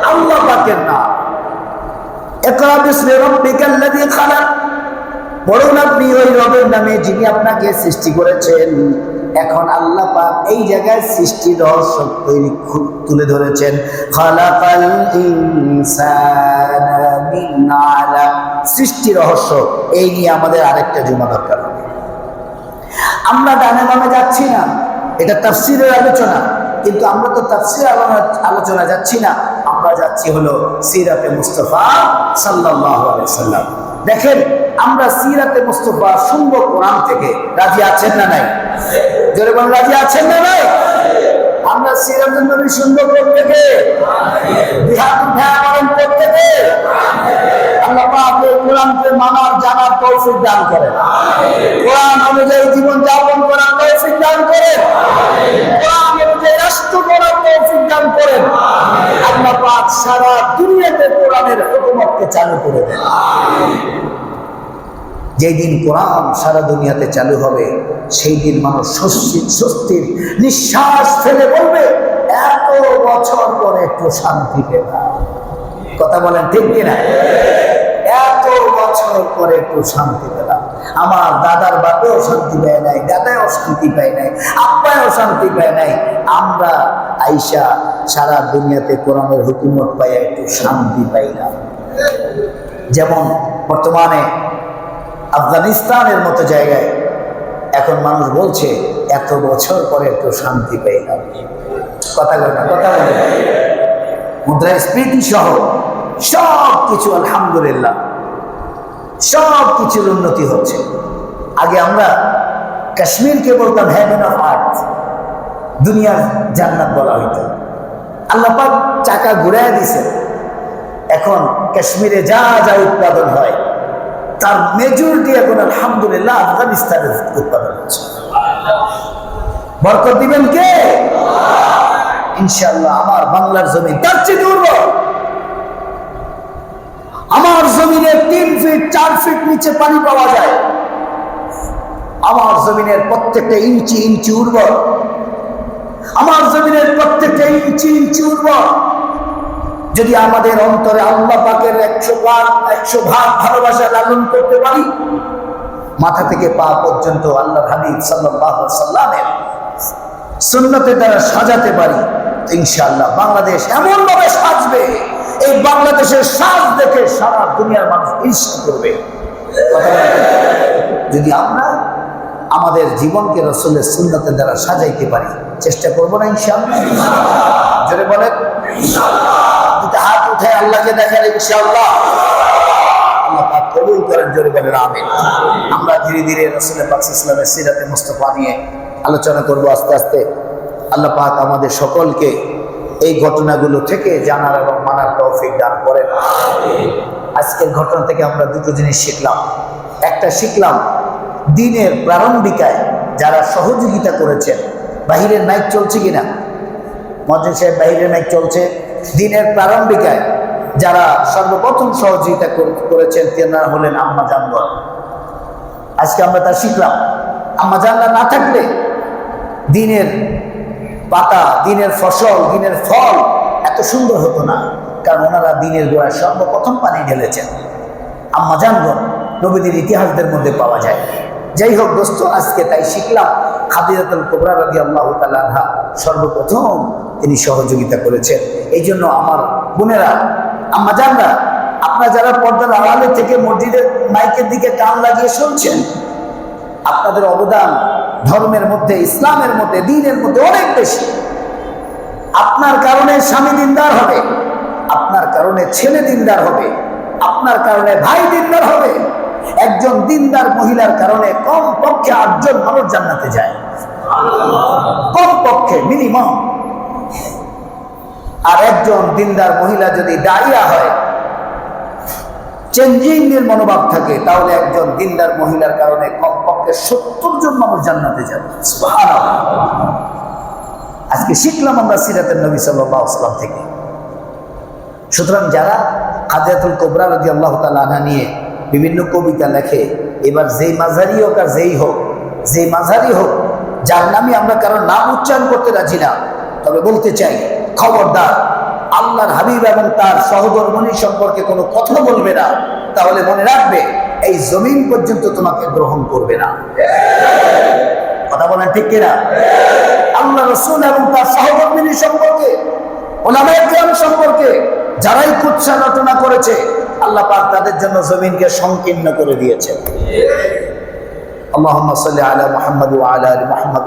আল্লাহ পাকের নাম। ইকরা বিসমি রাব্বিকাল্লাযী খালাক, পড়ুন আপনি ওই রবের নামে যিনি আপনাকে সৃষ্টি করেছেন। এখন আল্লাহ পাক এই জায়গায় সৃষ্টির রহস্য তুলে ধরেছেন। খালাকাল ইনসানা মিন আলাক, সৃষ্টি রহস্য এই নিয়ে আমাদের আরেকটা জুমা দরকার হবে। আমরা ডানে বামে যাচ্ছি না, এটা তাফসীরের আলোচনা, কিন্তু আমরা তো তাফসীর আলোচনা যাচ্ছি না, আমরা যাচ্ছি হলো সিরাতে মুস্তাফা সাল্লাল্লাহু আলাইহি ওয়াসাল্লাম। দেখেন, আমরা সিরাতে মুস্তাফা শুনবো কোরআন থেকে, রাজি আছেন না নাই? জোরে বলেন, রাজি আছেন না নাই? আমরা সিরাতুন নবী শুনবো কোথা থেকে? বিহার উঠায় বলেন কোথা থেকে? আল্লাহ পাক এই কোরআনকে মানার জানার তৌফিক দান করেন। কোরআন অনুযায়ী জীবন যাপন করার তৌফিক দান করেন। কোরআন অনুযায়ী রাষ্ট্র করার তৌফিক দান করেন। আল্লাহ পাক সারা দুনিয়াতে কোরআনের হুকুমতকে চালু করে দেন। যেই দিন কোরআন সারা দুনিয়াতে চালু হবে, সেই দিন মানুষ স্বস্তির নিঃশ্বাস ফেলে বলবে, এত বছর পরে একটু শান্তি পেলাম। কথা বলেন ঠিক কিনা? এত বছর পরে একটু শান্তি পেলাম। আমার দাদার বাপেও শান্তি পায় নাই, দাদাও শান্তি পায় নাই, আব্বাও শান্তি পায় নাই, আমরা আইসা সারা দুনিয়াতে কোরআনের হুকুমত পাইয়া একটু শান্তি পাইলাম। যেমন বর্তমানে আফগানিস্তানের মতো জায়গায় এখন মানুষ বলছে, এত বছর পরে একটু শান্তি পেলাম। কথা বলে না? কথা বলে মুদ্রাস্ফীতি সহ সব কিছু আলহামদুলিল্লাহ সব কিছুর উন্নতি হচ্ছে। আগে আমরা কাশ্মীরকে বলতাম হেভেন অফ আর্থ, দুনিয়ার জান্নাত বলা হইতো। আল্লাহ পাক চাকা ঘুরাইয়া দিছে, এখন কাশ্মীরে যা যা উৎপাদন হয় তার মেজরিটি এখন আলহামদুলিল্লাহ আফগানিস্তানের উৎপাদন হচ্ছে। বরকত দিবেন কে? ইনশাআল্লাহ। আমার বাংলার জমিন তার চেয়ে উর্বর। আমার জমিনের 3 ফিট 4 ফিট নিচে পানি পাওয়া যায়। আমার জমিনের প্রত্যেকটা ইঞ্চি ইঞ্চি উর্বর। আমার জমিনের প্রত্যেকটা ইঞ্চি ইঞ্চি উর্বর। যদি আমাদের অন্তরে আল্লাহ পাকের 100 ভাগ ভালোবাসা লালন করতে পারি, মাথা থেকে পা পর্যন্ত আল্লাহ হাবিব সাল্লাল্লাহু আলাইহি ওয়াসাল্লামের সুন্নতের দ্বারা সাজাতে পারি, ইনশাআল্লাহ বাংলাদেশ এমন ভাবে সাজবে, এই বাংলাদেশের সাজ দেখে সারা দুনিয়ার মানুষ ঈর্ষা করবে। যদি আমরা আমাদের জীবনকে রাসূলের সুন্নতের দ্বারা সাজাইতে পারি, চেষ্টা করবো না ইনশাআল্লাহ? জোরে বলেন ইনশাআল্লাহ। হাত উঠে আল্লাহকে দেখেন ইনশাআল্লাহ। আল্লাহ পাক কবুল করেন, জোরে বলেন আমিন। আমরা ধীরে ধীরে রাসূল পাক সাল্লাল্লাহু আলাইহি ওয়াসাল্লামের সিরাতে মুস্তাফা নিয়ে আলোচনা করব আস্তে আস্তে। আল্লাহ পাক আমাদের সকলকে এই ঘটনাগুলো থেকে জানার এবং মানার তৌফিক দান করেন। আজকের ঘটনা থেকে আমরা দুটো জিনিস শিখলাম। একটা শিখলাম, দিনের প্রারম্ভিকায় যারা সহযোগিতা করেছেন, বাহিরের মাইক চলছে কিনা? মহাজন সাহেব, বাহিরের মাইক চলছে। দিনের প্রারম্ভিকায় যারা সর্বপ্রথম সহযোগিতা করেছেন তেনারা হলেন আম্মা জানগণ। আজকে আমরা তা শিখলাম। আম্মা জানরা না থাকলে দিনের পাতা, দিনের ফসল, দিনের ফল এত সুন্দর হতো না, কারণ ওনারা দিনের গোড়ায় সর্বপ্রথম পানি ঢেলেছেন। আম্মা জানগণ নবীদের ইতিহাসদের মধ্যে পাওয়া যায়। যাই হোক দোস্ত, আজকে তাই শিখলাম খাদিজাতুল কুবরা রাদিয়াল্লাহু তাআলা আনহা সর্বপ্রথম তিনি সহযোগিতা করেছেন। এই জন্য আমার বোনেরা, আম্মা জানরা, আপনারা যারা পর্দার আড়ালে থেকে মসজিদের মাইকের দিকে কান লাগিয়ে শুনছেন, আপনাদের অবদান ধর্মের মধ্যে, ইসলামের মধ্যে, দ্বীনের মধ্যে অনেক বেশি। আপনার কারণে স্বামী দিনদার হবে, আপনার কারণে ছেলে দিনদার হবে, আপনার কারণে ভাই দিনদার হবে। একজন দিনদার মহিলার কারণে কম পক্ষে 8 জন মানুষ জান্নাতে যায়, কম পক্ষে মিনিমাম। আর একজন দিনদার মহিলা যদি দাঁড়িয়ে হয়, চেঞ্জিং এর মনোভাব থাকে, তাহলে একজন দিনদার মহিলার কারণে কমপক্ষে 70 জন মানুষ জান্নাতে যাবে। সুবহানাল্লাহ। আজকে শিখলাম আমরা সিরাতের নবী সাল্লাল্লাহু আলাইহি ওয়াসাল্লাম থেকে। সুতরাং যারা খাদিজাতুল কুবরা রাদিয়াল্লাহু তাআলা আনহা নিয়ে বিভিন্ন কবিতা লেখে, এবার যেই মাঝারি হোক আর যেই মাঝারি হোক, যার নামে আমরা কারোর নাম উচ্চারণ করতে রাজি না, তবে বলতে চাই খবরদার, আল্লাহর হাবিব এবং তার সহধর্মিণী সম্পর্কে কোনো কথা বলবে না, তাহলে মনে রাখবে এই জমিন পর্যন্ত তোমাকে গ্রহণ করবে না। কথা বলেন ঠিক কিনা? আল্লাহ রাসূল এবং তার সহধর্মিণী সম্পর্কে, উলামায়ে কিরাম সম্পর্কে যারাই কুৎসা রটনা করেছে, আল্লাহ পাক তাদের জন্য জমিনকে সংকীর্ণ করে দিয়েছেন। আল্লাহুম্মা সাল্লি আলা মুহাম্মাদ ওয়া আলা আলি মুহাম্মাদ।